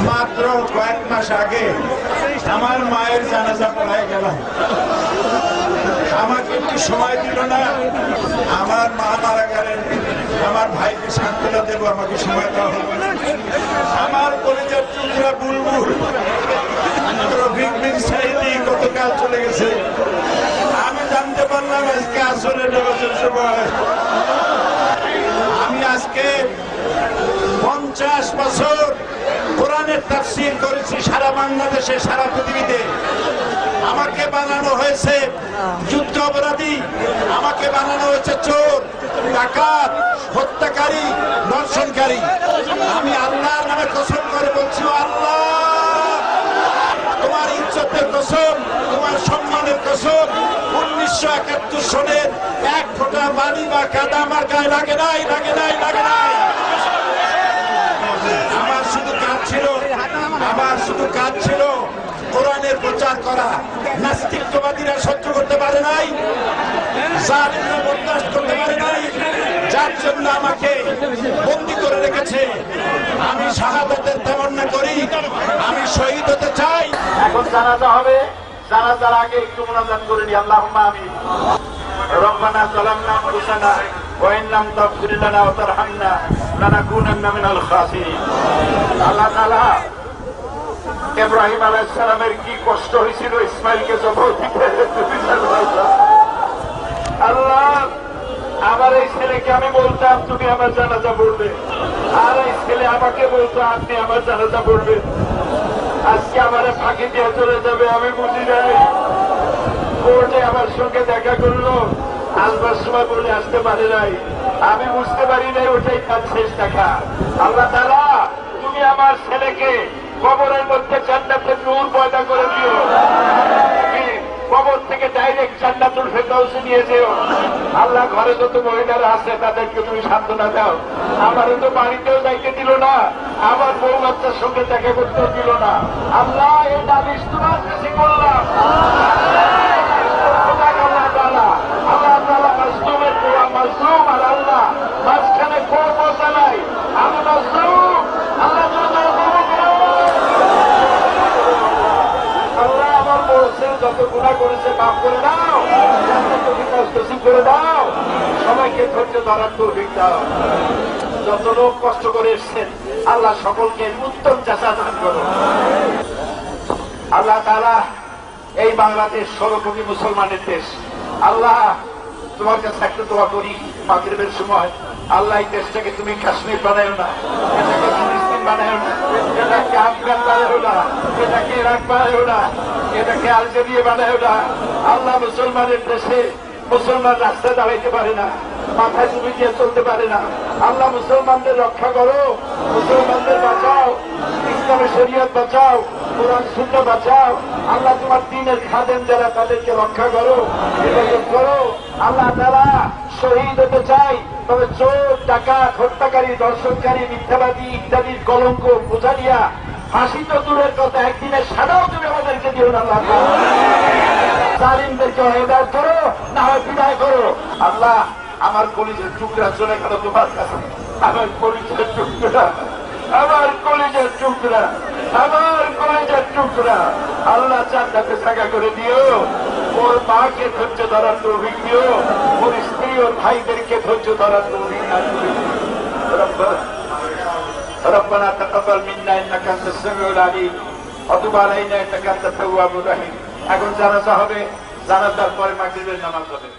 মাত্র কয়েক মাস আগে আমার মায়ের জানাজা পড়ায় গেলাম। আমাকে একটু সময় দিল না। আমার মা মারা গেলেন, আমার ভাইকে সান্ত্বনা দেবো, আমাকে সময় দেওয়া হলো। আমার কলেজের টুকরা বুলবুল রফিক বিন সাইদি গতকাল চলে গেছে। আমি জানতে পারলাম আজকে আসরের নামাজের সময়। আমি আজকে 50 বছর কোরআনের তাফসীর করেছি সারা বাংলাদেশে, সারা পৃথিবীতে। আমাকে বানানো হয়েছে যুদ্ধ অপরাধী, আমাকে বানানো হয়েছে চোর, ডাকাত, হত্যাকারী, ধর্ষণকারী। আমি আল্লাহর নামে কসম করে বলছি, আল্লাহ তোমার ইজ্জতের কসম, তোমার সম্মানের কসম, 1971 সনের এক ফোঁটা বালি বা কাদা আমার গায়ে লাগে নাই, লাগে নাই, লাগে নাই। আমার শুধু কাজ ছিল কোরআনের প্রচার করা। নাস্তিকবাদীরা সহ্য করতে পারে নাই, জালিমরা বরদাস্ত করতে পারে নাই, যার জন্য আমাকে বন্দী করে রেখেছে। আমি শাহাদাতের তামান্না করি, আমি শহীদ হতে চাই। এখন জানাজা হবে, জানাজার আগে একটু মুনাজাত করে নি। আল্লাহুম্মা আমিন। রব্বানা যালামনা আনফুসানা ওয়া ইন লাম তাগফির লানা ওয়া তারহামনা লানাকুনান্না মিনাল খাসিরিন। আল্লাহ তাআলা ইব্রাহিম আলাইহিস সালামের কি কষ্ট হয়েছিল ইসমাইলকে জবাই দিতে। আল্লাহ আমার এই ছেলেকে আমি বলতাম তুমি আমার জানাজা পড়বে, আর এই ছেলে আমাকে বলতো আপনি আমার জানাজা পড়বেন। আজকে আমার ফাঁকি দিয়ে চলে যাবে, আমি বুঝি নাই। কোর্টে আমার সঙ্গে দেখা করলো, আসবার সময় বলে আসতে পারে নাই, আমি বুঝতে পারি নাই ওটাই তার শেষ দেখা। আল্লাহ তাআলা তুমি আমার ছেলেকে কবরের মধ্যে জান্নাতের নূর পয়দা করে দিও, কবর থেকে ডাইরেক্ট জান্নাতুল ফেরদাউসে নিয়ে যেও। আল্লাহ ঘরে যত মহিলারা আছে তাদেরকে তুমি সান্ত্বনা দাও। আমারও তো বাড়িতেও যাইতে দিল না, আমার বউ বাচ্চার সঙ্গে দেখা করতেও দিল না। আল্লাহ এই নালিশ তোমার কাছে করলাম। আল্লাহ তাআলা মাজলুমের দোয়া, মাজলুম আর আল্লাহ মাঝখানে কোন মজা নাই। আমি মাজলুম, আল্লাহ যত গুনাহ করেছে মাফ করে দাও, করে দাও, সবাইকে ধৈর্য ধরার তৌফিক দাও। যত লোক কষ্ট করে এসছেন আল্লাহ সকলকে উত্তম চাষা দান করো। আল্লাহ তাআলা এই বাংলাদেশ 16 কোটি মুসলমানের দেশ। আল্লাহ তোমার কাছে একটা দোয়া করি মাগরিবের সময়, আল্লাহ এই দেশটাকে তুমি কাশ্মীর বানায়ো না, এটাকে ফিলিস্তিন বানায়ো না, এটাকে আফগান বানায়ো না, এটাকে ইরাক বানায়ো না, এটাকে আলজেরিয়া বানায়ো না। আল্লাহ মুসলমানের দেশে মুসলমান রাস্তায় দাঁড়াইতে পারে না, মাথায় টুপি দিয়ে চলতে পারে না। আল্লাহ মুসলমানদের রক্ষা করো, মুসলমানদের বাঁচাও, ইসলামের শরীয়ত বাঁচাও, কোরআন সুন্নাহ বাঁচাও। আল্লাহ তোমার দ্বীনের খাদেম যারা তাদেরকে রক্ষা করো, হেফাজত করো। আল্লাহ তাআলা শহীদ হতে চাই, তবে চোর, ডাকাত, হত্যাকারী, দর্শনকারী, মিথ্যাবাদী ইত্যাদির কলঙ্ক বোঝা দিয়া ফাঁসি তো দূরের কথা, একদিনের সাদাও তুমি আমাদেরকে দিও না। আল্লাহ জালিমদেরকে হেদায়েত করো, না হয় বিদায় করো। আল্লাহ আমার কলিজার টুকরা চলে গেল তোমার কাছে, আমার কলিজার টুকরা, আমার কলিজার টুকরা, আমার কলিজার টুকরা। আল্লাহ জান্নাতে জায়গা করে দিও, ওর মাকে ধৈর্য ধরার তৌফিক দিও, ওর স্ত্রী ওর ভাইদেরকে ধৈর্য ধরার তৌফিক দান করে দিও। ربنا تقبل منا انك انت السميع العليم وتب علينا انك انت التواب الرحيم। এখন জানাজা হবে, জানাজার পরে মাগরিবের নামাজ হবে।